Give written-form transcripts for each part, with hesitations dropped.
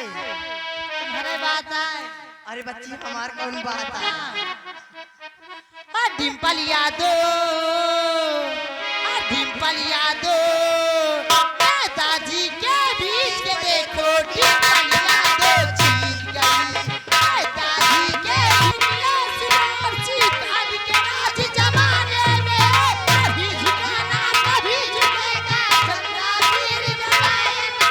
तुम्हारे बात आए। अरे बच्ची हमार कौन बात है? डिम्पल यादव, डिम्पल यादव, नेताजी के बीच के देखो डिम्पल यादव जीत गई। नेताजी के दुनिया सिवार चितारी के राज जमाने में कभी झुकेगा कभी झुकेगा चंदा वीर जमाएगा।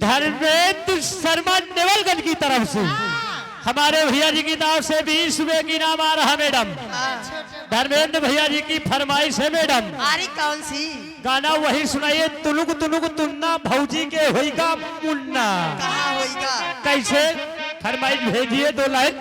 धर्मेंद्र शर्मा नेवलगंज की तरफ से हमारे भैया जी की तरफ से 20 रुपए की नाम आ रहा मैडम। धर्मेंद्र भैया जी की फरमाइश है मैडम। अरे कौन सी गाना वही सुनाइए, तुनुक तुनुक तुन्ना भौजी के होइगा मुन्ना। कहाँ होएगा? कैसे फरमाइश भेजिए 2 लाइन।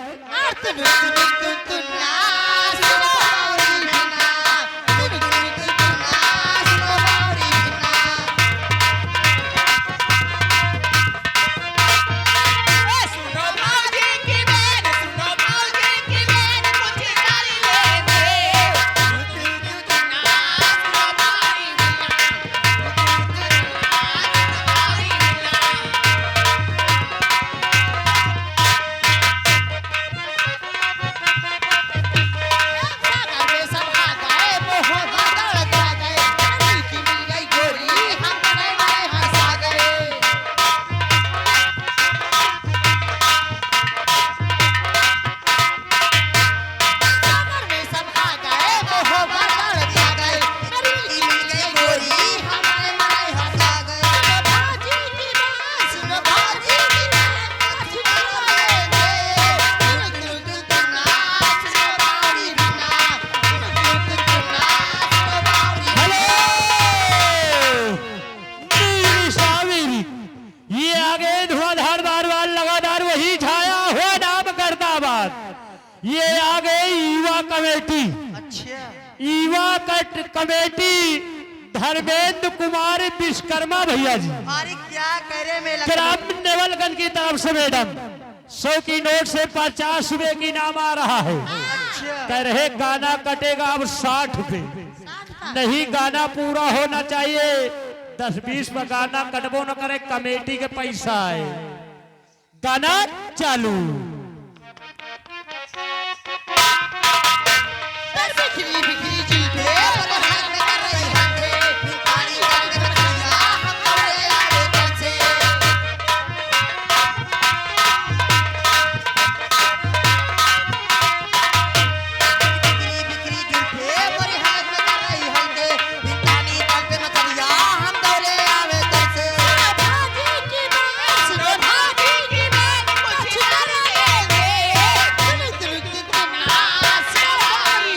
ये आ गई युवा कमेटी। अच्छा युवा कमेटी धर्मेंद्र कुमार विश्वकर्मा भैया जी। अरे क्या करे में ग्राम नेवलगंज की तरफ से मैडम 100 की नोट से 50 रुपए की नाम आ रहा है। अच्छा कह रहे गाना कटेगा अब 60 रुपए। नहीं, गाना पूरा होना चाहिए। 10-20 में गाना कटबो न करे, कमेटी के पैसा है। गाना चालू। बिखरी बिखरी चीज़ें और हाथ में कर रही हाथे, पानी डाल के रखिया हम लोग आगे कैसे। बिखरी बिखरी चीज़ें और हाथ में कर रही हाथे, पानी डाल के रखिया हम दौड़े आगे कैसे। भाजी की बात सुनो, भाजी की बात कुछ करेंगे। तुम नाच सवारी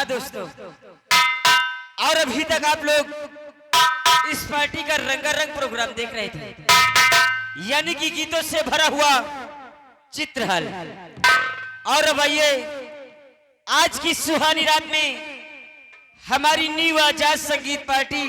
दोस्तों, और अभी तक आप लोग इस पार्टी का रंगारंग प्रोग्राम देख रहे थे, यानी कि गीतों से भरा हुआ चित्रहल। और अब आइए आज की सुहानी रात में हमारी न्यू आजाद संगीत पार्टी